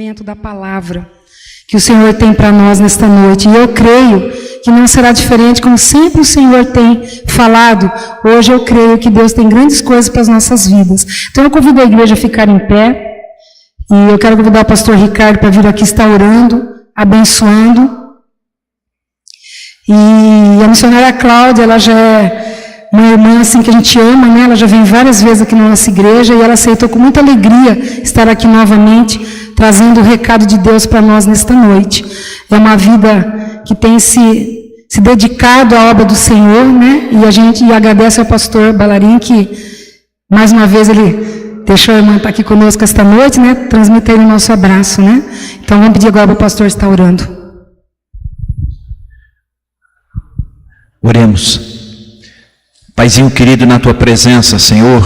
momento da palavra que o Senhor tem para nós nesta noite. E eu creio que não será diferente, como sempre o Senhor tem falado. Hoje eu creio que Deus tem grandes coisas para as nossas vidas. Então eu convido a igreja a ficar em pé. E eu quero convidar o pastor Ricardo para vir aqui estar orando, abençoando. E a missionária Cláudia, ela já é uma irmã assim que a gente ama, né? Ela já vem várias vezes aqui na nossa igreja e ela aceitou com muita alegria estar aqui novamente, trazendo o recado de Deus para nós nesta noite. É uma vida que tem se dedicado à obra do Senhor, né? E a gente agradece ao pastor Balarim que, mais uma vez, ele deixou a irmã estar aqui conosco esta noite, né? Transmite aí o nosso abraço, né? Então vamos pedir agora para o pastor estar orando. Oremos. Paizinho querido, na tua presença, Senhor,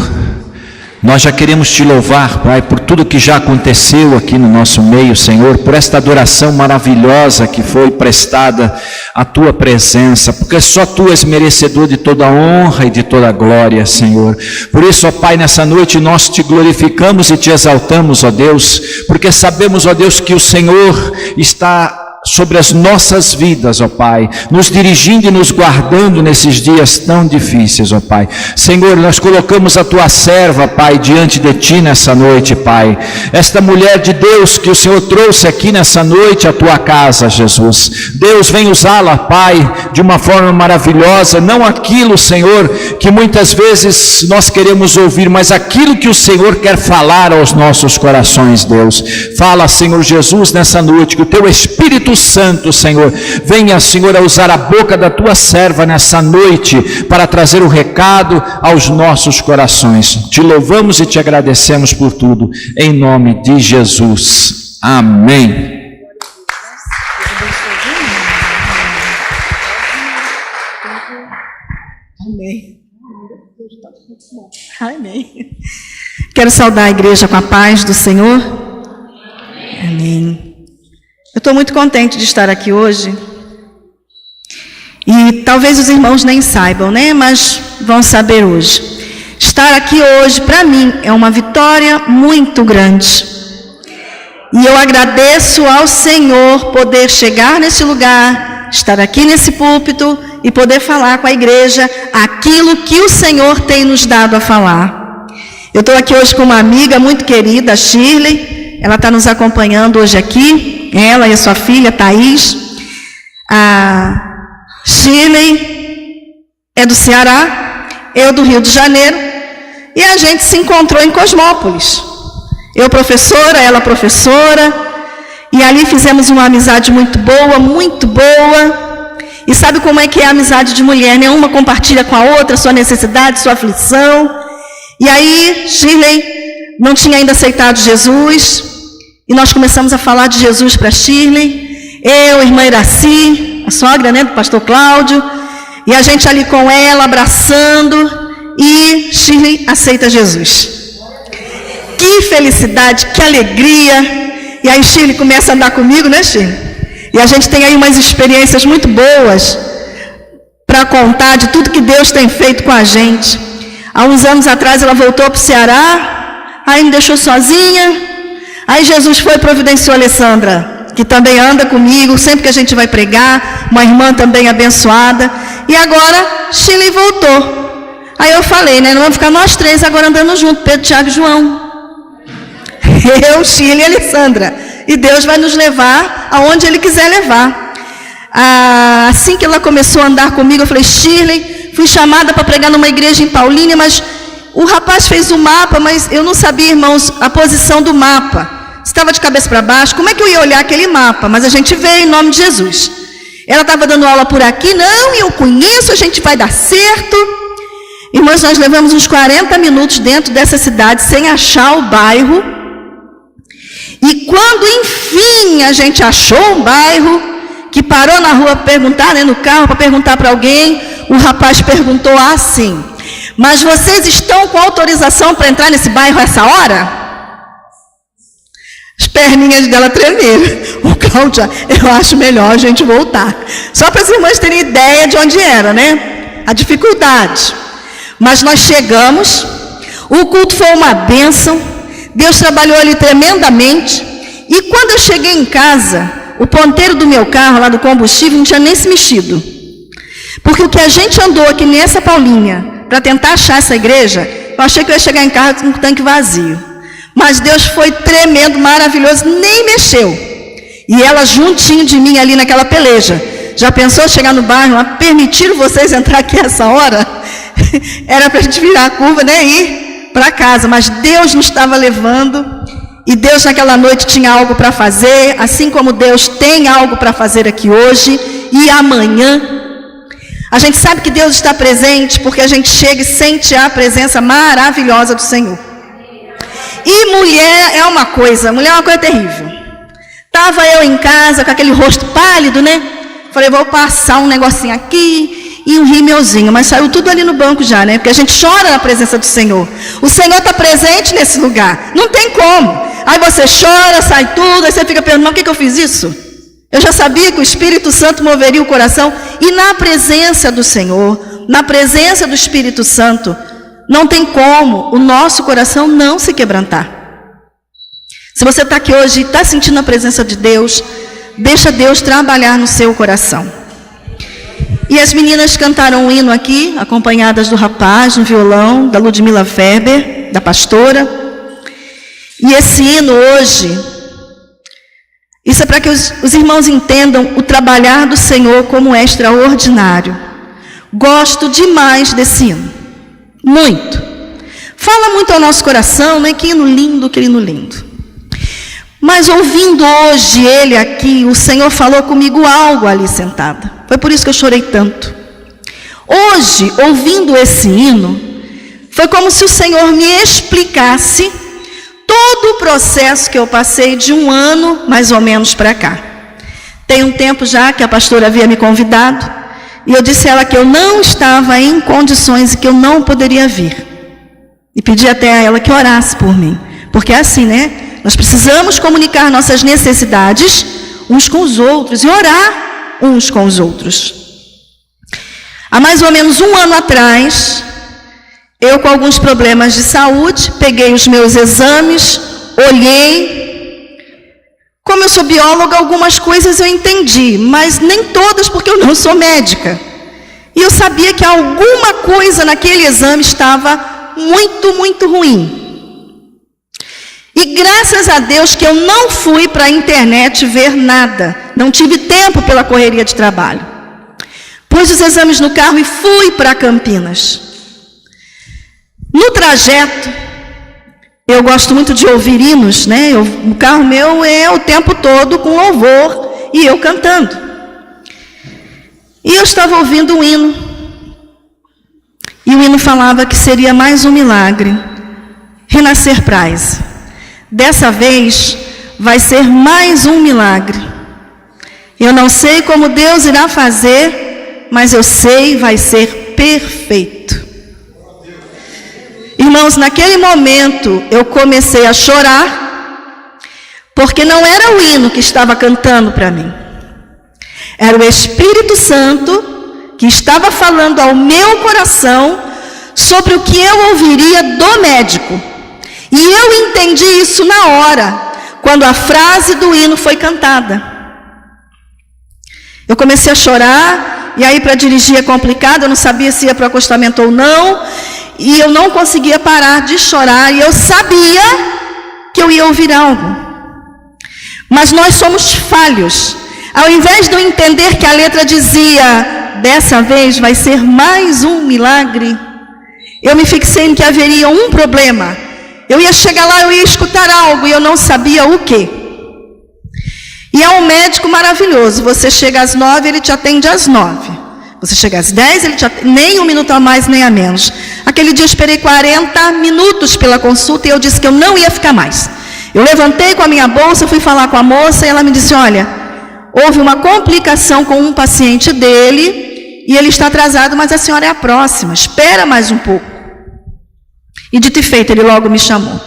nós já queremos te louvar, Pai, por tudo que já aconteceu aqui no nosso meio, Senhor, por esta adoração maravilhosa que foi prestada à tua presença, porque só tu és merecedor de toda honra e de toda glória, Senhor. Por isso, ó Pai, nessa noite nós te glorificamos e te exaltamos, ó Deus, porque sabemos, ó Deus, que o Senhor está sobre as nossas vidas, ó Pai, nos dirigindo e nos guardando nesses dias tão difíceis, ó Pai. Senhor, nós colocamos a tua serva, Pai, diante de ti nessa noite, Pai. Esta mulher de Deus que o Senhor trouxe aqui nessa noite à tua casa, Jesus. Deus, vem usá-la, Pai, de uma forma maravilhosa, não aquilo, Senhor, que muitas vezes nós queremos ouvir, mas aquilo que o Senhor quer falar aos nossos corações, Deus. Fala, Senhor Jesus, nessa noite, que o teu Espírito Santo, Senhor, venha, Senhor, a usar a boca da tua serva nessa noite para trazer o recado aos nossos corações. Te louvamos e te agradecemos por tudo, em nome de Jesus. Amém. Amém. Amém. Quero saudar a igreja com a paz do Senhor. Amém. Eu estou muito contente de estar aqui hoje, e talvez os irmãos nem saibam, né? Mas vão saber hoje. Estar aqui hoje, para mim, é uma vitória muito grande, e eu agradeço ao Senhor poder chegar nesse lugar, estar aqui nesse púlpito, e poder falar com a igreja aquilo que o Senhor tem nos dado a falar. Eu estou aqui hoje com uma amiga muito querida, a Shirley. Ela está nos acompanhando hoje aqui, ela e a sua filha, Thaís. A Shirley é do Ceará, eu do Rio de Janeiro, e a gente se encontrou em Cosmópolis. Eu professora, ela professora, e ali fizemos uma amizade muito boa, muito boa. E sabe como é que é a amizade de mulher, né? Uma compartilha com a outra sua necessidade, sua aflição. E aí, Shirley não tinha ainda aceitado Jesus, e nós começamos a falar de Jesus para Shirley, eu, a irmã Iraci, a sogra, né, do pastor Cláudio, e a gente ali com ela, abraçando, e Shirley aceita Jesus. Que felicidade, que alegria! E aí Shirley começa a andar comigo, né, Shirley? E a gente tem aí umas experiências muito boas para contar de tudo que Deus tem feito com a gente. Há uns anos atrás ela voltou para o Ceará, aí me deixou sozinha. Aí Jesus foi e providenciou a Alessandra, que também anda comigo, sempre que a gente vai pregar, uma irmã também abençoada. E agora, Shirley voltou. Aí eu falei, né, não vamos ficar nós três agora andando juntos, Pedro, Tiago e João. Eu, Shirley e Alessandra. E Deus vai nos levar aonde Ele quiser levar. Assim que ela começou a andar comigo, eu falei, Shirley, fui chamada para pregar numa igreja em Paulínia, mas o rapaz fez o mapa, mas eu não sabia, irmãos, a posição do mapa. Estava de cabeça para baixo, como é que eu ia olhar aquele mapa? Mas a gente veio em nome de Jesus. Ela estava dando aula por aqui, não, eu conheço, a gente vai dar certo. Irmãos, nós levamos uns 40 minutos dentro dessa cidade, sem achar o bairro. E quando, enfim, a gente achou um bairro, que parou na rua para perguntar, né, no carro, para perguntar para alguém, o rapaz perguntou assim, mas vocês estão com autorização para entrar nesse bairro essa hora? As perninhas dela tremeram. O Cláudia, eu acho melhor a gente voltar. Só para as irmãs terem ideia de onde era, né? A dificuldade. Mas nós chegamos, o culto foi uma bênção, Deus trabalhou ali tremendamente, E quando eu cheguei em casa, o ponteiro do meu carro, lá do combustível, não tinha nem se mexido. Porque o que a gente andou aqui nessa Paulinha, para tentar achar essa igreja, eu achei que eu ia chegar em casa com um tanque vazio. Mas Deus foi tremendo, maravilhoso, nem mexeu. E ela juntinho de mim ali naquela peleja. Já pensou chegar no bairro, permitiram vocês entrar aqui essa hora? Era para a gente virar a curva, né, e ir para casa. Mas Deus nos estava levando. E Deus naquela noite tinha algo para fazer. Assim como Deus tem algo para fazer aqui hoje e amanhã. A gente sabe que Deus está presente porque a gente chega e sente a presença maravilhosa do Senhor. E mulher é uma coisa terrível. Estava eu em casa com aquele rosto pálido, né? Falei, vou passar um negocinho aqui e um rímelzinho. Mas saiu tudo ali no banco já, né? Porque a gente chora na presença do Senhor. O Senhor está presente nesse lugar. Não tem como. Aí você chora, sai tudo, aí você fica perguntando, mas por que eu fiz isso? Eu já sabia que o Espírito Santo moveria o coração. E na presença do Senhor, na presença do Espírito Santo, não tem como o nosso coração não se quebrantar. Se você está aqui hoje e está sentindo a presença de Deus, deixa Deus trabalhar no seu coração. E as meninas cantaram um hino aqui, acompanhadas do rapaz, no violão, da Ludmila Ferber, da pastora. E esse hino hoje, isso é para que os irmãos entendam o trabalhar do Senhor como é extraordinário. Gosto demais desse hino, muito. Fala muito ao nosso coração, né? Que hino lindo, que hino lindo. Mas ouvindo hoje ele aqui, o Senhor falou comigo algo ali sentada. Foi por isso que eu chorei tanto. Hoje, ouvindo esse hino, foi como se o Senhor me explicasse todo o processo que eu passei de 1 ano, mais ou menos, para cá. Tem um tempo já que a pastora havia me convidado, e eu disse a ela que eu não estava em condições e que eu não poderia vir. E pedi até a ela que orasse por mim. Porque é assim, né? Nós precisamos comunicar nossas necessidades uns com os outros e orar uns com os outros. Há mais ou menos 1 ano atrás, eu com alguns problemas de saúde, peguei os meus exames, olhei. Como eu sou bióloga, algumas coisas eu entendi, mas nem todas porque eu não sou médica. E eu sabia que alguma coisa naquele exame estava muito, muito ruim. E graças a Deus que eu não fui para a internet ver nada. Não tive tempo pela correria de trabalho. Pus os exames no carro e fui para Campinas. No trajeto, eu gosto muito de ouvir hinos, né? O carro meu é o tempo todo com louvor e eu cantando. E eu estava ouvindo um hino. E o hino falava que seria mais um milagre. Renascer Praise. Dessa vez, vai ser mais um milagre. Eu não sei como Deus irá fazer, mas eu sei, vai ser perfeito. Irmãos, naquele momento, eu comecei a chorar, porque não era o hino que estava cantando para mim. Era o Espírito Santo que estava falando ao meu coração sobre o que eu ouviria do médico. E eu entendi isso na hora, quando a frase do hino foi cantada. Eu comecei a chorar, e aí para dirigir é complicado, eu não sabia se ia para o acostamento ou não, e eu não conseguia parar de chorar, e eu sabia que eu ia ouvir algo. Mas nós somos falhos. Ao invés de eu entender que a letra dizia, dessa vez vai ser mais um milagre, eu me fixei em que haveria um problema. Eu ia chegar lá, eu ia escutar algo e eu não sabia o quê. E é um médico maravilhoso. Você chega às 9, ele te atende às 9. Você chega às 10, ele te atende, nem 1 minuto a mais, nem a menos. Aquele dia eu esperei 40 minutos pela consulta e eu disse que eu não ia ficar mais. Eu levantei com a minha bolsa, fui falar com a moça e ela me disse, olha, houve uma complicação com um paciente dele e ele está atrasado, mas a senhora é a próxima. Espera mais um pouco. E dito e feito, ele logo me chamou.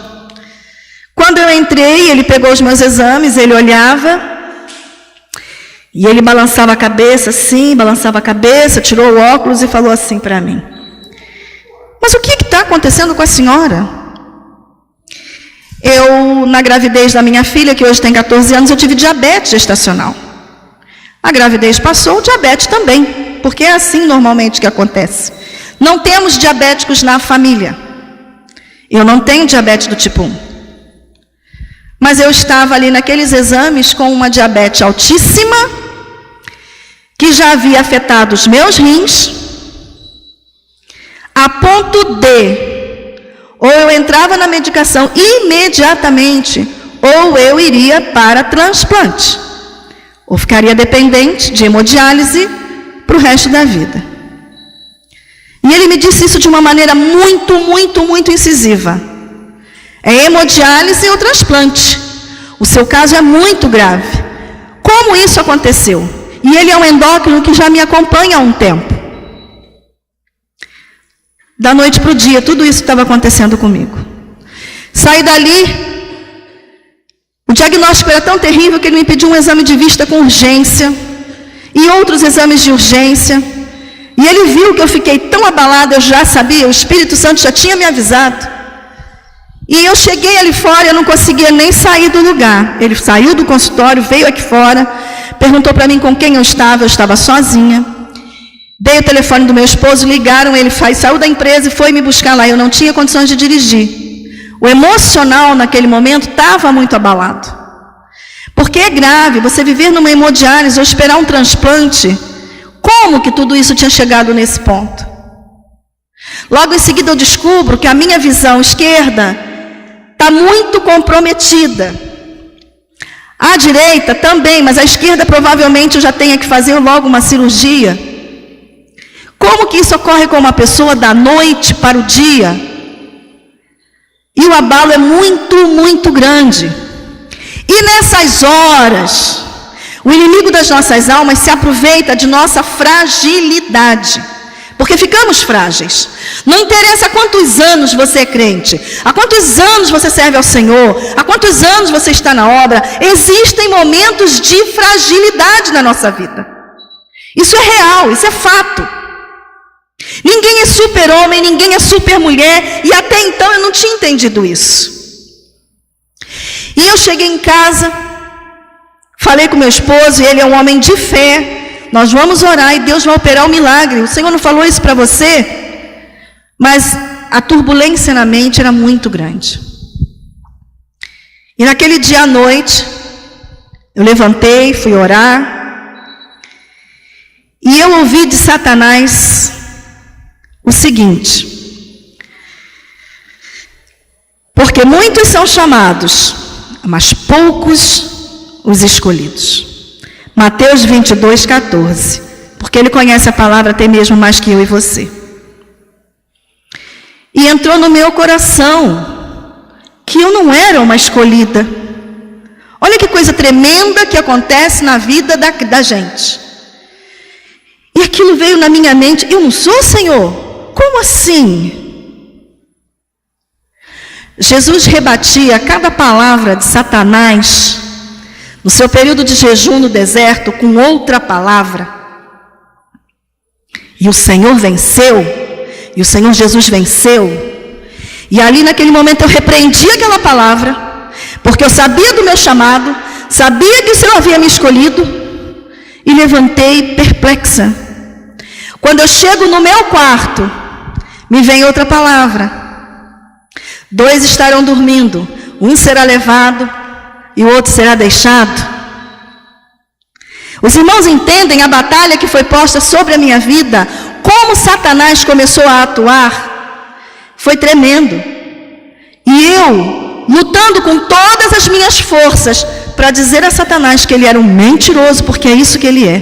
Quando eu entrei, ele pegou os meus exames, ele olhava, e ele balançava a cabeça assim, balançava a cabeça, tirou o óculos e falou assim para mim. Mas o que está acontecendo com a senhora? na gravidez da minha filha, que hoje tem 14 anos, eu tive diabetes gestacional. A gravidez passou, o diabetes também, porque é assim normalmente que acontece. Não temos diabéticos na família. Eu não tenho diabetes do tipo 1. Mas eu estava ali naqueles exames com uma diabetes altíssima, que já havia afetado os meus rins, a ponto de ou eu entrava na medicação imediatamente, ou eu iria para transplante, ou ficaria dependente de hemodiálise para o resto da vida. E ele me disse isso de uma maneira muito incisiva. É hemodiálise ou transplante. O seu caso é muito grave. Como isso aconteceu? E ele é um endócrino que já me acompanha há um tempo. Da noite para o dia, tudo isso estava acontecendo comigo. Saí dali, o diagnóstico era tão terrível que ele me pediu um exame de vista com urgência, e outros exames de urgência, e ele viu que eu fiquei tão abalada, eu já sabia, o Espírito Santo já tinha me avisado, e eu cheguei ali fora, eu não conseguia nem sair do lugar. Ele saiu do consultório, veio aqui fora, perguntou para mim com quem eu estava sozinha. Dei o telefone do meu esposo, ligaram, ele saiu da empresa e foi me buscar lá. Eu não tinha condições de dirigir. O emocional naquele momento estava muito abalado. Porque é grave, você viver numa hemodiálise ou esperar um transplante. Como que tudo isso tinha chegado nesse ponto? Logo em seguida eu descubro que a minha visão esquerda está muito comprometida. A direita também, mas a esquerda provavelmente eu já tenha que fazer logo uma cirurgia. Como que isso ocorre com uma pessoa da noite para o dia? E o abalo é muito grande. E nessas horas, o inimigo das nossas almas se aproveita de nossa fragilidade. Porque ficamos frágeis. Não interessa há quantos anos você é crente, há quantos anos você serve ao Senhor, há quantos anos você está na obra, existem momentos de fragilidade na nossa vida. Isso é real, isso é fato. Ninguém é super-homem, ninguém é super-mulher, e até então eu não tinha entendido isso. E eu cheguei em casa, falei com meu esposo, e ele é um homem de fé, nós vamos orar e Deus vai operar o milagre. O Senhor não falou isso para você? Mas a turbulência na mente era muito grande. E naquele dia à noite, eu levantei, fui orar, e eu ouvi de Satanás o seguinte: porque muitos são chamados, mas poucos os escolhidos. Mateus 22:14. Porque ele conhece a palavra até mesmo mais que eu e você. E entrou no meu coração que eu não era uma escolhida. Olha que coisa tremenda que acontece na vida da gente. E aquilo veio na minha mente: eu não sou, Senhor? Como assim? Jesus rebatia cada palavra de Satanás no seu período de jejum no deserto com outra palavra. E o Senhor venceu, e o Senhor Jesus venceu. E ali naquele momento eu repreendi aquela palavra, porque eu sabia do meu chamado, sabia que o Senhor havia me escolhido, e levantei perplexa. Quando eu chego no meu quarto, me vem outra palavra: 2 estarão dormindo, um será levado e o outro será deixado. Os irmãos entendem a batalha que foi posta sobre a minha vida, como Satanás começou a atuar. Foi tremendo. E eu, lutando com todas as minhas forças para dizer a Satanás que ele era um mentiroso, porque é isso que ele é.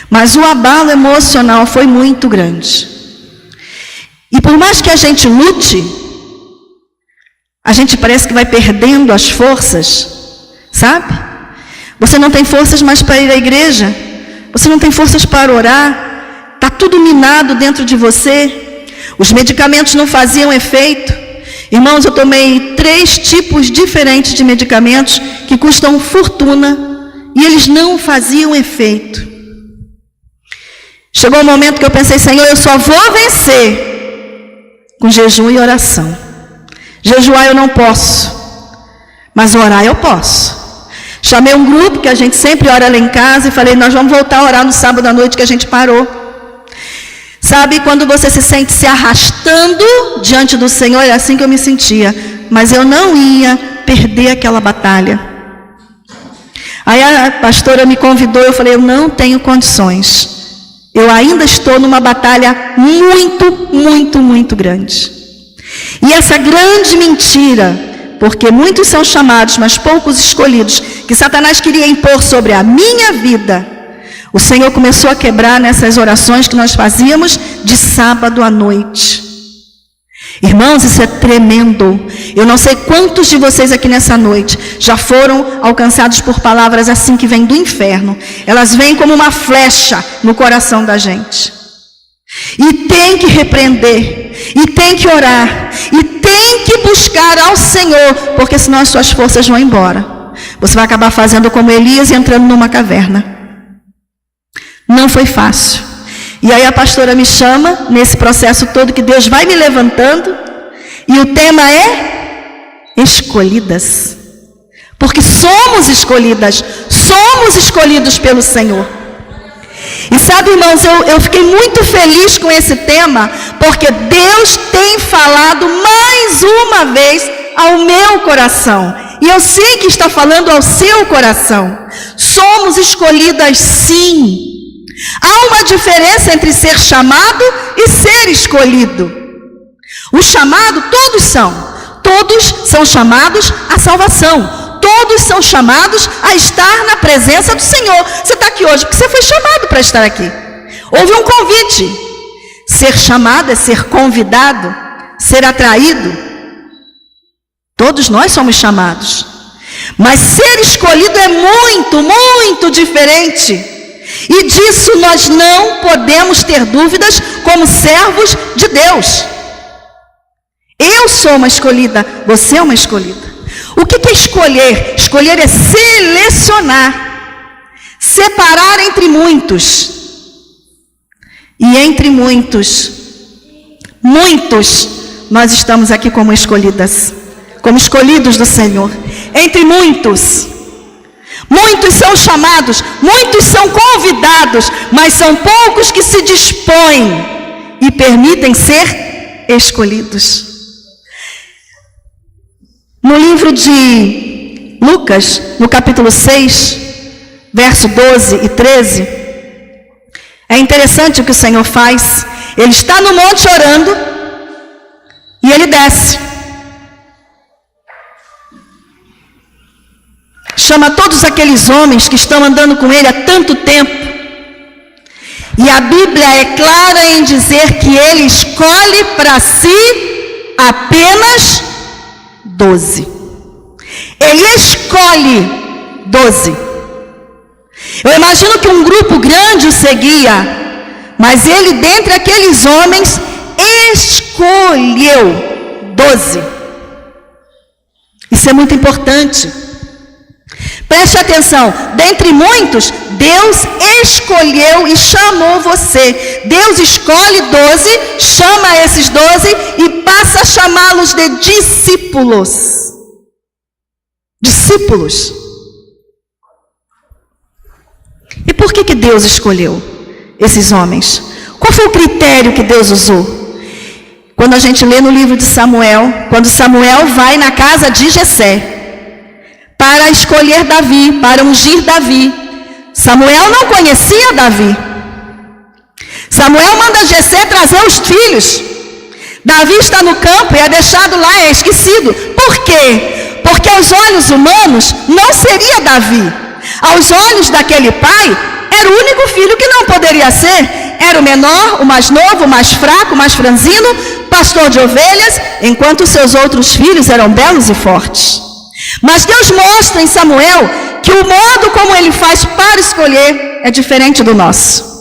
Mas o abalo emocional foi muito grande. E por mais que a gente lute, a gente parece que vai perdendo as forças, sabe? Você não tem forças mais para ir à igreja, você não tem forças para orar, está tudo minado dentro de você, os medicamentos não faziam efeito. Irmãos, eu tomei 3 tipos diferentes de medicamentos que custam fortuna e eles não faziam efeito. Chegou um momento que eu pensei: Senhor, eu só vou vencer com jejum e oração. Jejuar eu não posso, mas orar eu posso. Chamei um grupo que a gente sempre ora lá em casa e falei, nós vamos voltar a orar no sábado à noite que a gente parou. Sabe, quando você se sente se arrastando diante do Senhor, é assim que eu me sentia. Mas eu não ia perder aquela batalha. Aí a pastora me convidou, eu falei, eu não tenho condições. Eu ainda estou numa batalha muito, muito, muito grande. E essa grande mentira, porque muitos são chamados, mas poucos escolhidos, que Satanás queria impor sobre a minha vida, o Senhor começou a quebrar nessas orações que nós fazíamos de sábado à noite. Irmãos, isso é tremendo. Eu não sei quantos de vocês aqui nessa noite já foram alcançados por palavras assim que vêm do inferno. Elas vêm como uma flecha no coração da gente. E tem que repreender, e tem que orar, e tem que buscar ao Senhor, porque senão as suas forças vão embora. Você vai acabar fazendo como Elias e entrando numa caverna. Não foi fácil. E aí a pastora me chama, nesse processo todo que Deus vai me levantando, e o tema é escolhidas. Porque somos escolhidas, somos escolhidos pelo Senhor. E sabe, irmãos, eu fiquei muito feliz com esse tema, porque Deus tem falado mais uma vez ao meu coração. E eu sei que está falando ao seu coração. Somos escolhidas sim. Há uma diferença entre ser chamado e ser escolhido. O chamado, todos são chamados à salvação. Todos são chamados a estar na presença do Senhor. Você está aqui hoje porque você foi chamado para estar aqui. Houve um convite. Ser chamado é ser convidado, ser atraído. Todos nós somos chamados. Mas ser escolhido é muito, muito diferente. E disso nós não podemos ter dúvidas como servos de Deus. Eu sou uma escolhida, você é uma escolhida. O que é escolher? Escolher é selecionar, separar entre muitos. E entre muitos, nós estamos aqui como escolhidas, como escolhidos do Senhor. Entre muitos são chamados, muitos são convidados, mas são poucos que se dispõem e permitem ser escolhidos. No livro de Lucas, no capítulo 6, verso 12 e 13, é interessante o que o Senhor faz. Ele está no monte orando e ele desce. Chama todos aqueles homens que estão andando com ele há tanto tempo. E a Bíblia é clara em dizer que ele escolhe para si apenas 12. Ele escolhe 12. Eu imagino que um grupo grande o seguia, mas ele, dentre aqueles homens, escolheu 12. Isso é muito importante. Preste atenção, dentre muitos, Deus escolheu e chamou você. Deus escolhe 12, chama esses 12 e passa a chamá-los de discípulos. Discípulos. E por que Deus escolheu esses homens? Qual foi o critério que Deus usou? Quando a gente lê no livro de Samuel, quando Samuel vai na casa de Jessé para escolher Davi, para ungir Davi, Samuel não conhecia Davi. Samuel manda Jessé trazer os filhos. Davi está no campo e é deixado lá, é esquecido. Por quê? Porque aos olhos humanos não seria Davi. Aos olhos daquele pai, era o único filho que não poderia ser. Era o menor, o mais novo, o mais fraco, o mais franzino, pastor de ovelhas, enquanto seus outros filhos eram belos e fortes. Mas Deus mostra em Samuel que o modo como ele faz para escolher é diferente do nosso.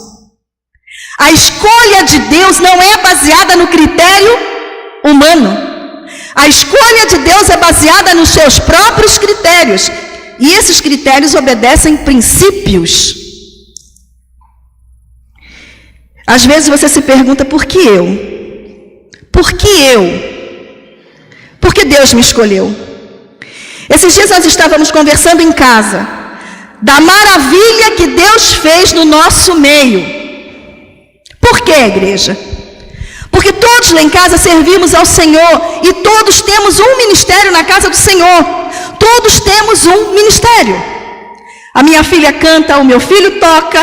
A escolha de Deus não é baseada no critério humano. A escolha de Deus é baseada nos seus próprios critérios. E esses critérios obedecem princípios. Às vezes você se pergunta, por que eu? Por que eu? porque Deus me escolheu. Esses dias nós estávamos conversando em casa da maravilha que Deus fez no nosso meio. Por que, igreja? Porque todos lá em casa servimos ao Senhor e todos temos um ministério na casa do Senhor. Todos temos um ministério. A minha filha canta, o meu filho toca,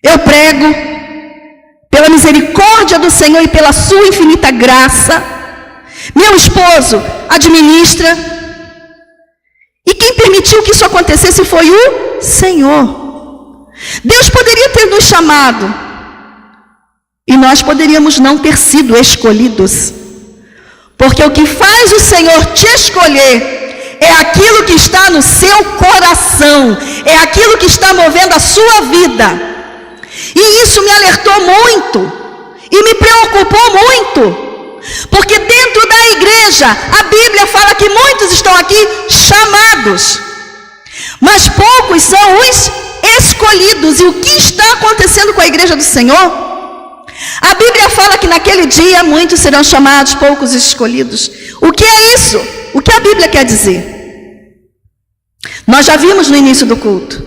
eu prego, pela misericórdia do Senhor e pela sua infinita graça. Meu esposo administra. E quem permitiu que isso acontecesse foi o Senhor. Deus poderia ter nos chamado e nós poderíamos não ter sido escolhidos. Porque o que faz o Senhor te escolher é aquilo que está no seu coração, é aquilo que está movendo a sua vida. E isso me alertou muito e me preocupou muito. Porque dentro da igreja, a Bíblia fala que muitos estão aqui chamados, mas poucos são os escolhidos. E o que está acontecendo com a igreja do Senhor? A Bíblia fala que naquele dia muitos serão chamados, poucos escolhidos. O que é isso? O que a Bíblia quer dizer? Nós já vimos no início do culto.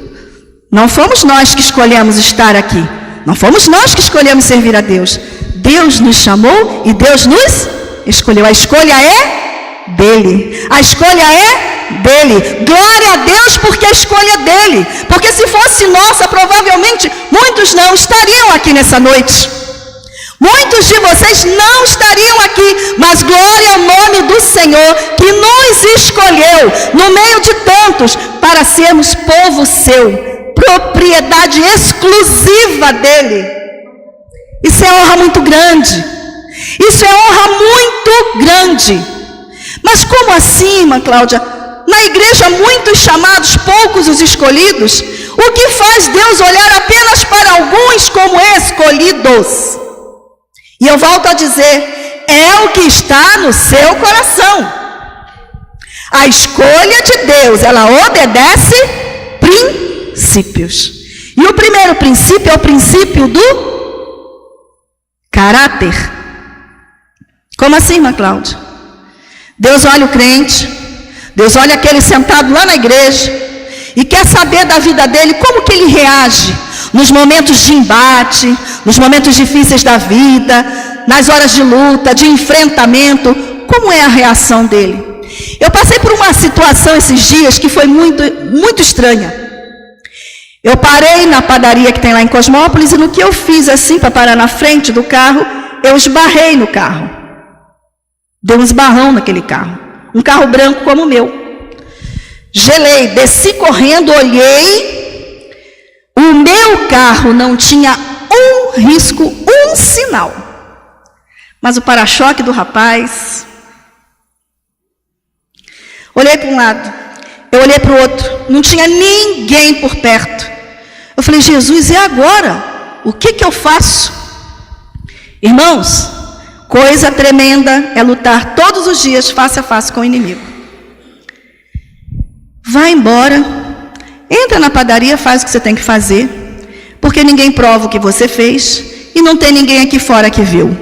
Não fomos nós que escolhemos estar aqui. Não fomos nós que escolhemos servir a Deus. Deus nos chamou e Deus nos escolheu. A escolha é dele. A escolha é dele. Glória a Deus porque a escolha é dele. Porque se fosse nossa, provavelmente muitos não estariam aqui nessa noite. Muitos de vocês não estariam aqui, mas glória ao nome do Senhor que nos escolheu no meio de tantos para sermos povo seu, propriedade exclusiva dele. Isso é honra muito grande. Isso é honra muito grande. Mas como assim, irmã Cláudia? Na igreja muitos chamados, poucos os escolhidos. O que faz Deus olhar apenas para alguns como escolhidos? E eu volto a dizer, é o que está no seu coração. A escolha de Deus, ela obedece princípios. E o primeiro princípio é o princípio do caráter. Como assim, irmã Cláudia? Deus olha o crente, Deus olha aquele sentado lá na igreja e quer saber da vida dele, como que ele reage nos momentos de embate, nos momentos difíceis da vida, nas horas de luta, de enfrentamento, como é a reação dele? Eu passei por uma situação esses dias que foi muito estranha. Eu parei na padaria que tem lá em Cosmópolis e no que eu fiz assim para parar na frente do carro, eu esbarrei no carro. Deu um esbarrão naquele carro. Um carro branco como o meu. Gelei, desci correndo, olhei. O meu carro não tinha um risco, um sinal. Mas o para-choque do rapaz... Olhei para um lado, eu olhei para o outro, não tinha ninguém por perto. Eu falei, Jesus, e agora? O que eu faço? Irmãos, coisa tremenda é lutar todos os dias face a face com o inimigo. Vai embora, entra na padaria, faz o que você tem que fazer, porque ninguém prova o que você fez e não tem ninguém aqui fora que viu.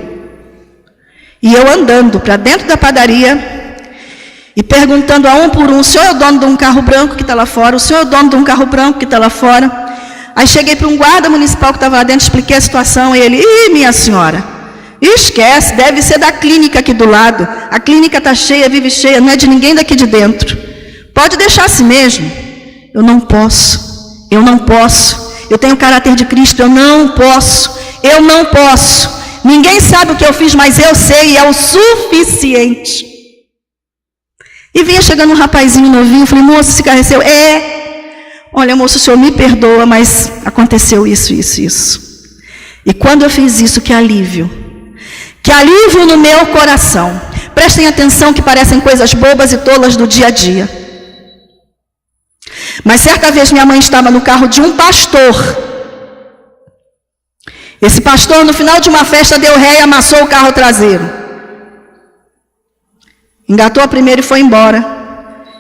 E eu andando para dentro da padaria e perguntando a um por um, o senhor é o dono de um carro branco que está lá fora? O senhor é o dono de um carro branco que está lá fora? Aí cheguei para um guarda municipal que estava lá dentro, expliquei a situação, e ele, minha senhora, esquece, deve ser da clínica aqui do lado, a clínica está cheia, vive cheia, não é de ninguém daqui de dentro, pode deixar assim mesmo. Eu não posso, eu tenho o caráter de Cristo, eu não posso, ninguém sabe o que eu fiz, mas eu sei, e é o suficiente. E vinha chegando um rapazinho novinho, falei, moço, esse carro é seu? Olha, moço, o senhor me perdoa, mas aconteceu isso. E quando eu fiz isso, que alívio no meu coração. Prestem atenção que parecem coisas bobas e tolas do dia a dia. Mas certa vez minha mãe estava no carro de um pastor. Esse pastor, no final de uma festa, deu ré e amassou o carro traseiro. Engatou a primeira e foi embora.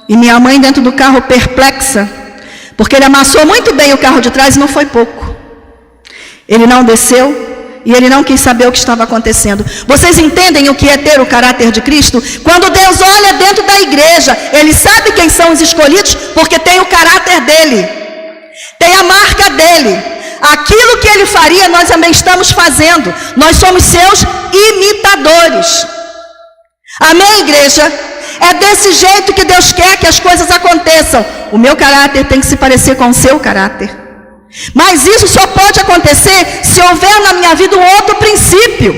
E minha mãe dentro do carro perplexa, porque ele amassou muito bem o carro de trás e não foi pouco. Ele não desceu e ele não quis saber o que estava acontecendo. Vocês entendem o que é ter o caráter de Cristo? Quando Deus olha dentro da igreja, Ele sabe quem são os escolhidos, porque tem o caráter dEle, tem a marca dEle. Aquilo que Ele faria, nós também estamos fazendo. Nós somos seus imitadores. Amém, igreja? É desse jeito que Deus quer que as coisas aconteçam. O meu caráter tem que se parecer com o seu caráter. Mas isso só pode acontecer se houver na minha vida um outro princípio,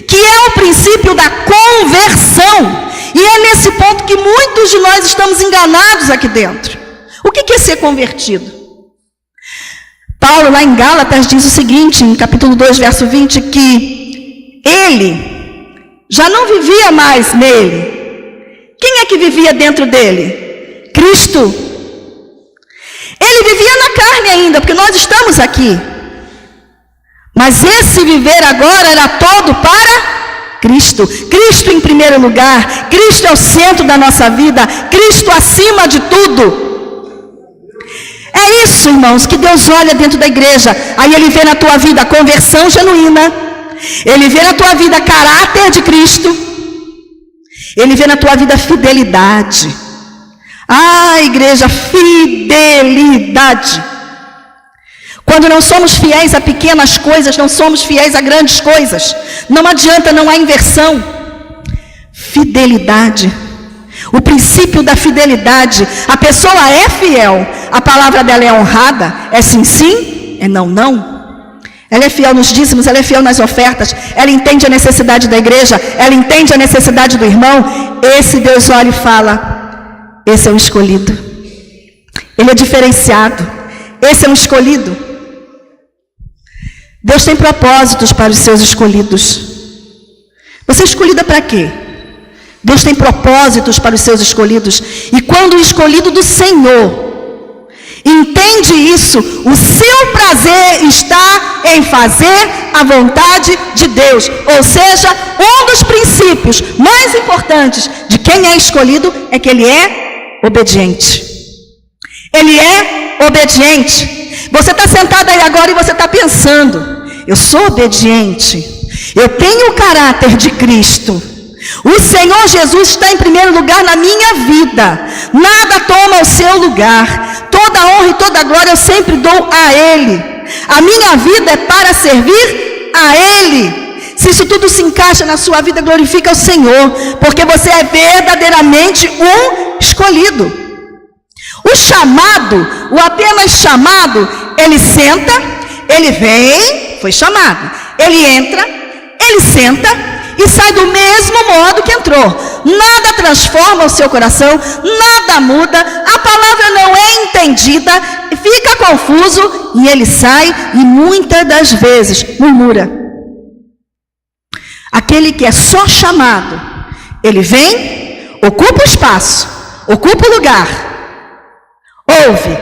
que é o princípio da conversão. E é nesse ponto que muitos de nós estamos enganados aqui dentro. O que é ser convertido? Paulo, lá em Gálatas, diz o seguinte, em capítulo 2, verso 20, que ele já não vivia mais nele. Quem é que vivia dentro dele? Cristo. Ele vivia na carne ainda, porque nós estamos aqui. Mas esse viver agora era todo para Cristo. Cristo em primeiro lugar. Cristo é o centro da nossa vida. Cristo acima de tudo. É isso, irmãos, que Deus olha dentro da igreja. Aí Ele vê na tua vida conversão genuína. Ele vê na tua vida caráter de Cristo. Ele vê na tua vida fidelidade. Ah, igreja, fidelidade. Quando não somos fiéis a pequenas coisas, não somos fiéis a grandes coisas. Não adianta, não há inversão. Fidelidade. O princípio da fidelidade. A pessoa é fiel. A palavra dela é honrada. É sim, sim. É não, não. Ela é fiel nos dízimos, ela é fiel nas ofertas. Ela entende a necessidade da igreja. Ela entende a necessidade do irmão. Esse Deus olha e fala: esse é um escolhido. Ele é diferenciado. Esse é um escolhido. Deus tem propósitos para os seus escolhidos. Você é escolhida para quê? Deus tem propósitos para os seus escolhidos. E quando o escolhido do Senhor entende isso, o seu prazer está em fazer a vontade de Deus. Ou seja, um dos princípios mais importantes de quem é escolhido é que ele é obediente. Ele é obediente. Você está sentado aí agora e você está pensando: eu sou obediente, eu tenho o caráter de Cristo, o Senhor Jesus está em primeiro lugar na minha vida, nada toma o seu lugar, toda a honra e toda a glória eu sempre dou a Ele, a minha vida é para servir a Ele. Se isso tudo se encaixa na sua vida, glorifica o Senhor, porque você é verdadeiramente um escolhido. O chamado, o apenas chamado, ele senta, ele vem, foi chamado, ele entra, ele senta e sai do mesmo modo que entrou. Nada transforma o seu coração, nada muda, a palavra não é entendida, fica confuso e ele sai e muitas das vezes murmura. Aquele que é só chamado, ele vem, ocupa o espaço, ocupa o lugar, ouve,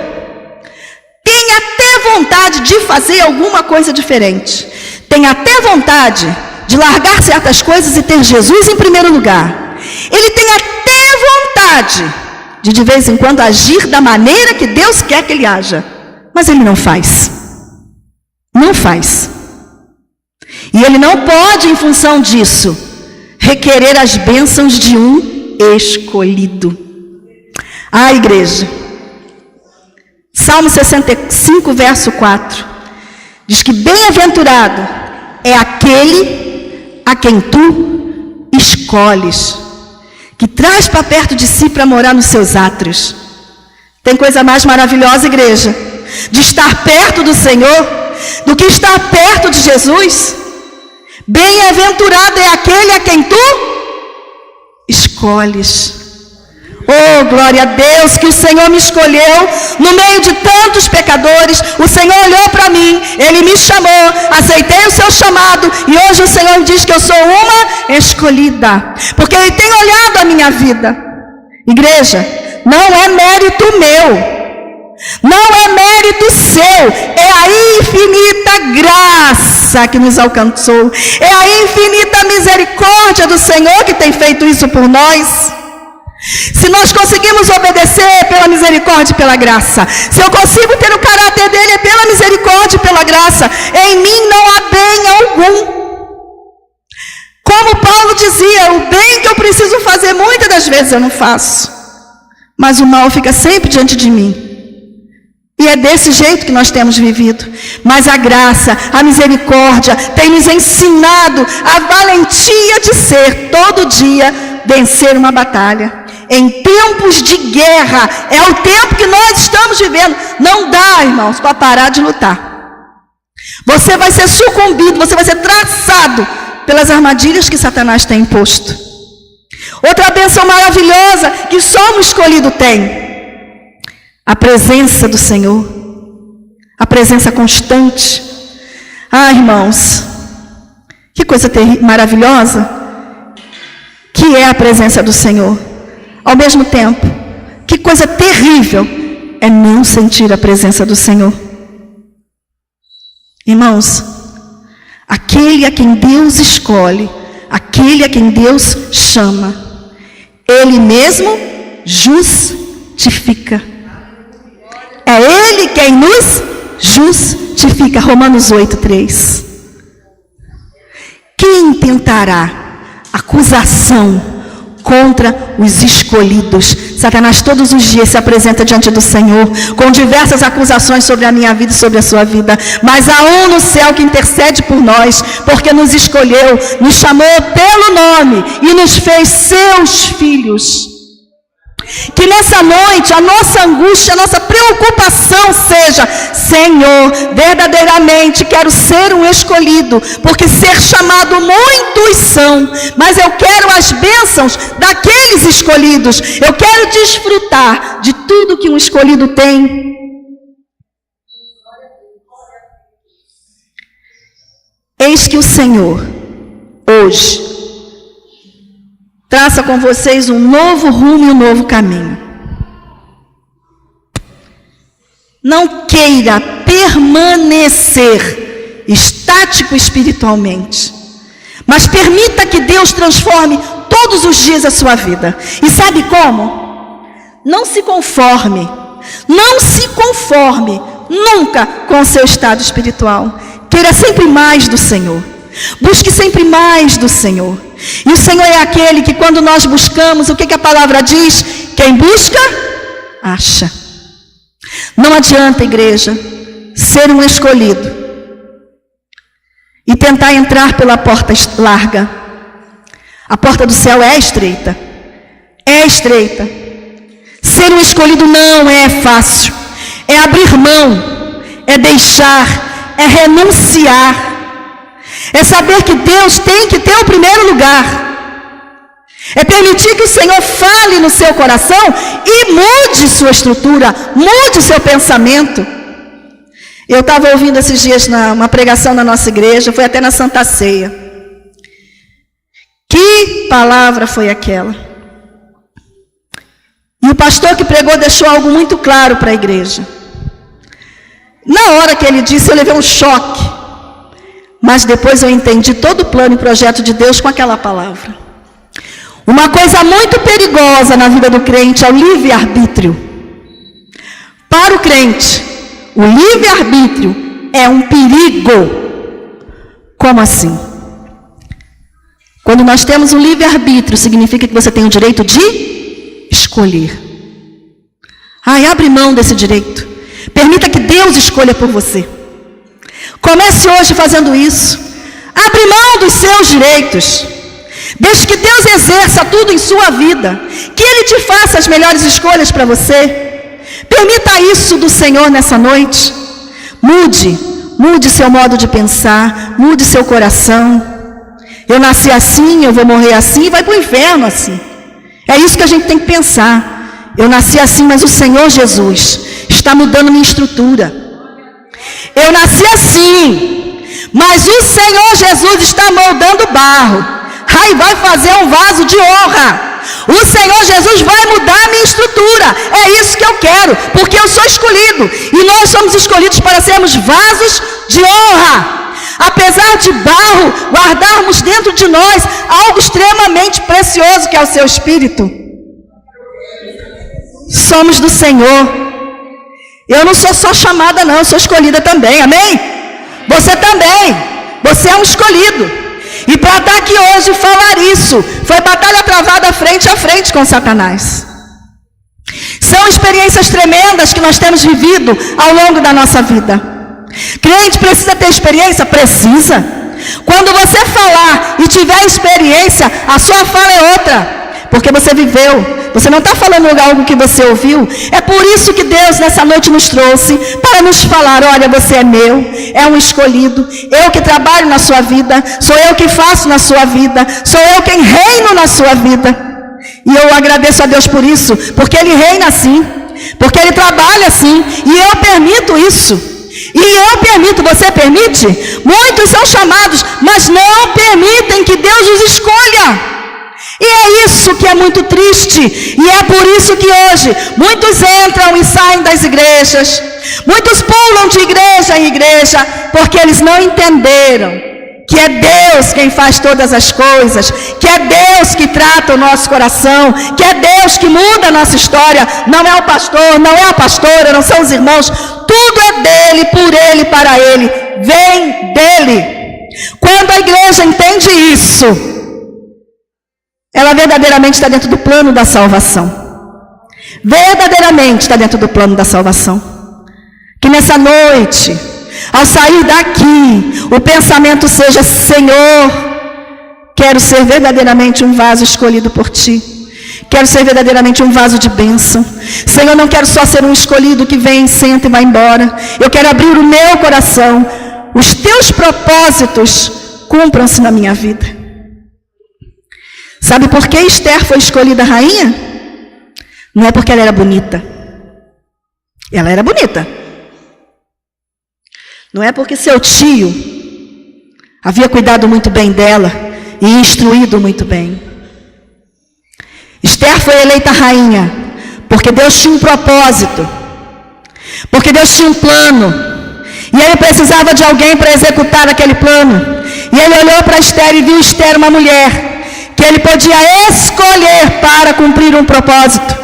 tem até vontade de fazer alguma coisa diferente, tem até vontade de largar certas coisas e ter Jesus em primeiro lugar. Ele tem até vontade de vez em quando agir da maneira que Deus quer que ele haja, mas ele não faz. Não faz. E ele não pode, em função disso, requerer as bênçãos de um escolhido. Ah, igreja, Salmo 65, verso 4, diz que bem-aventurado é aquele a quem tu escolhes, que traz para perto de si para morar nos seus átrios. Tem coisa mais maravilhosa, igreja, de estar perto do Senhor, do que estar perto de Jesus? Bem-aventurado é aquele a quem tu escolhes. Oh, glória a Deus, que o Senhor me escolheu no meio de tantos pecadores. O Senhor olhou para mim, Ele me chamou, aceitei o seu chamado, e hoje o Senhor diz que eu sou uma escolhida, porque Ele tem olhado a minha vida. Igreja, não é mérito meu, não é mérito seu, é a infinita graça que nos alcançou, é a infinita misericórdia do Senhor que tem feito isso por nós. Se nós conseguimos obedecer pela misericórdia e pela graça, se eu consigo ter o caráter dele é pela misericórdia e pela graça, em mim não há bem algum. Como Paulo dizia, o bem que eu preciso fazer muitas das vezes eu não faço, mas o mal fica sempre diante de mim. E é desse jeito que nós temos vivido. Mas a graça, a misericórdia tem nos ensinado a valentia de ser, todo dia, vencer uma batalha. Em tempos de guerra, é o tempo que nós estamos vivendo. Não dá, irmãos, para parar de lutar. Você vai ser sucumbido, você vai ser traçado pelas armadilhas que Satanás tem imposto. Outra bênção maravilhosa que só um escolhido tem: a presença do Senhor, a presença constante. Ah, irmãos, que coisa maravilhosa que é a presença do Senhor. Ao mesmo tempo, que coisa terrível é não sentir a presença do Senhor. Irmãos, aquele a quem Deus escolhe, aquele a quem Deus chama, Ele mesmo justifica. É Ele quem nos justifica. Romanos 8:3. Quem tentará acusação contra os escolhidos? Satanás todos os dias se apresenta diante do Senhor com diversas acusações sobre a minha vida e sobre a sua vida. Mas há um no céu que intercede por nós, porque nos escolheu, nos chamou pelo nome e nos fez seus filhos. Que nessa noite a nossa angústia, a nossa preocupação seja: Senhor, verdadeiramente quero ser um escolhido, porque ser chamado muitos são, mas eu quero as bênçãos daqueles escolhidos. Eu quero desfrutar de tudo que um escolhido tem. Eis que o Senhor hoje traça com vocês um novo rumo e um novo caminho. Não queira permanecer estático espiritualmente, mas permita que Deus transforme todos os dias a sua vida. E sabe como? Não se conforme nunca com o seu estado espiritual. Queira sempre mais do Senhor. Busque sempre mais do Senhor. E o Senhor é aquele que, quando nós buscamos, o que a palavra diz? Quem busca, acha. Não adianta, igreja, ser um escolhido e tentar entrar pela porta larga. A porta do céu é estreita. É estreita. Ser um escolhido não é fácil. É abrir mão, é deixar, é renunciar. É saber que Deus tem que ter o primeiro lugar. É permitir que o Senhor fale no seu coração e mude sua estrutura, mude seu pensamento. Eu estava ouvindo esses dias uma pregação na nossa igreja, foi até na Santa Ceia. Que palavra foi aquela? E o pastor que pregou deixou algo muito claro para a igreja. Na hora que ele disse, eu levei um choque. Mas depois eu entendi todo o plano e projeto de Deus com aquela palavra. Uma coisa muito perigosa na vida do crente é o livre-arbítrio. Para o crente, o livre-arbítrio é um perigo. Como assim? Quando nós temos um livre-arbítrio, significa que você tem o direito de escolher. Abre mão desse direito. Permita que Deus escolha por você. Comece hoje fazendo isso. Abre mão dos seus direitos. Deixe que Deus exerça tudo em sua vida. Que Ele te faça as melhores escolhas para você. Permita isso do Senhor nessa noite. Mude seu modo de pensar. Mude seu coração. Eu nasci assim, eu vou morrer assim, vai para o inferno assim. É isso que a gente tem que pensar. Eu nasci assim, mas o Senhor Jesus está mudando minha estrutura. Eu nasci assim, mas o Senhor Jesus está moldando barro. Vai fazer um vaso de honra. O Senhor Jesus vai mudar a minha estrutura. É isso que eu quero, porque eu sou escolhido. E nós somos escolhidos para sermos vasos de honra. Apesar de barro, guardarmos dentro de nós algo extremamente precioso, que é o seu Espírito. somos do Senhor. Eu não sou só chamada não, eu sou escolhida também, amém? Você também, você é um escolhido. E para estar aqui hoje e falar isso, foi batalha travada frente a frente com Satanás. São experiências tremendas que nós temos vivido ao longo da nossa vida. Crente precisa ter experiência? Precisa. Quando você falar e tiver experiência, a sua fala é outra. Porque você viveu, você não está falando algo que você ouviu. É por isso que Deus nessa noite nos trouxe, para nos falar, olha, você é meu, é um escolhido, eu que trabalho na sua vida, sou eu que faço na sua vida, sou eu quem reino na sua vida. E eu agradeço a Deus por isso, porque Ele reina assim, porque Ele trabalha assim, e eu permito isso. E eu permito, você permite? Muitos são chamados, mas não permitem que Deus os escolha. E é isso que é muito triste, e é por isso que hoje muitos entram e saem das igrejas, muitos pulam de igreja em igreja, porque eles não entenderam que é Deus quem faz todas as coisas, que é Deus que trata o nosso coração, que é Deus que muda a nossa história, não é o pastor, não é a pastora, não são os irmãos, tudo é dele, por ele, para ele, vem dele. Quando a igreja entende isso, ela verdadeiramente está dentro do plano da salvação. Verdadeiramente está dentro do plano da salvação. Que nessa noite, ao sair daqui, o pensamento seja: Senhor, quero ser verdadeiramente um vaso escolhido por Ti. Quero ser verdadeiramente um vaso de bênção. Senhor, não quero só ser um escolhido que vem, senta e vai embora. Eu quero abrir o meu coração. Os Teus propósitos cumpram-se na minha vida. Sabe por que Esther foi escolhida rainha? Não é porque ela era bonita. Ela era bonita. Não é porque seu tio havia cuidado muito bem dela e instruído muito bem. Esther foi eleita rainha porque Deus tinha um propósito, porque Deus tinha um plano, e ele precisava de alguém para executar aquele plano. E ele olhou para Esther e viu Esther uma mulher que ele podia escolher para cumprir um propósito.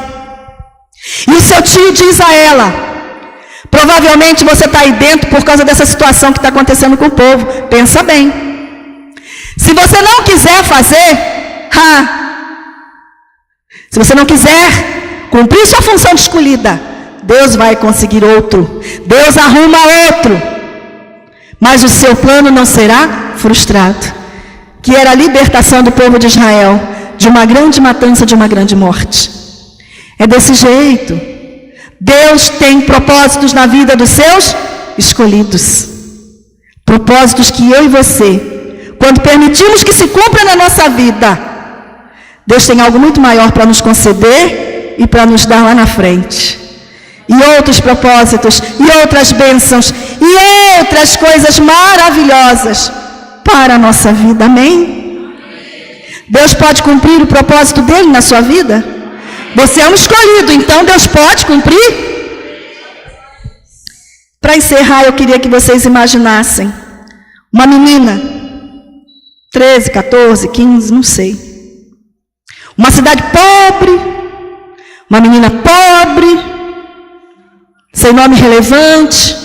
E o seu tio diz a ela: provavelmente você está aí dentro por causa dessa situação que está acontecendo com o povo. Pensa bem. Se você não quiser fazer, se você não quiser cumprir sua função de escolhida, Deus vai conseguir outro. Deus arruma outro. Mas o seu plano não será frustrado. Que era a libertação do povo de Israel de uma grande matança, de uma grande morte. É desse jeito. Deus tem propósitos na vida dos seus escolhidos. Propósitos que eu e você, quando permitimos que se cumpra na nossa vida, Deus tem algo muito maior para nos conceder e para nos dar lá na frente. E outros propósitos, e outras bênçãos, e outras coisas maravilhosas para a nossa vida, amém? Deus pode cumprir o propósito dele na sua vida? Você é um escolhido, então Deus pode cumprir? Para encerrar, eu queria que vocês imaginassem uma menina, 13, 14, 15, não sei. Uma cidade pobre, uma menina pobre, sem nome relevante.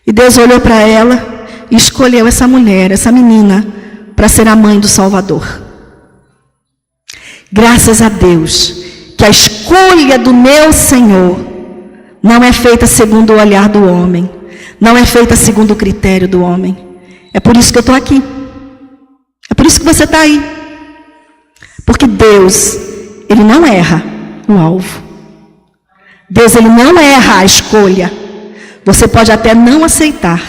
E Deus olhou para ela e escolheu essa mulher, essa menina, para ser a mãe do Salvador. Graças a Deus, que a escolha do meu Senhor não é feita segundo o olhar do homem, não é feita segundo o critério do homem. É por isso que eu estou aqui. É por isso que você está aí. Porque Deus, Ele não erra o alvo. Deus, Ele não erra a escolha. Você pode até não aceitar,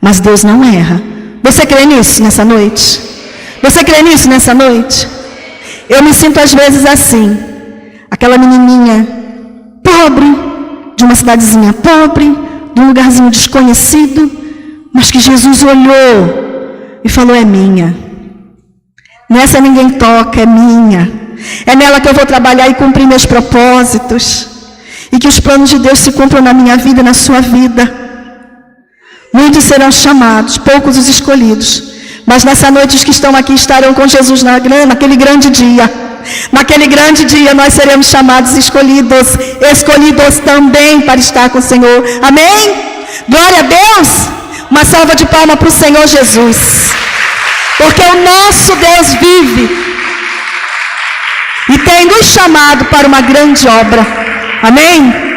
mas Deus não erra. Você crê nisso nessa noite? Você crê nisso nessa noite? Eu me sinto às vezes assim, aquela menininha pobre, de uma cidadezinha pobre, de um lugarzinho desconhecido, mas que Jesus olhou e falou: é minha. Nessa ninguém toca, é minha. É nela que eu vou trabalhar e cumprir meus propósitos. E que os planos de Deus se cumpram na minha vida e na sua vida. Muitos serão chamados, poucos os escolhidos. Mas nessa noite os que estão aqui estarão com Jesus naquele grande dia. Naquele grande dia nós seremos chamados escolhidos também para estar com o Senhor. Amém? Glória a Deus. Uma salva de palmas para o Senhor Jesus. Porque o nosso Deus vive e tem nos chamado para uma grande obra. Amém?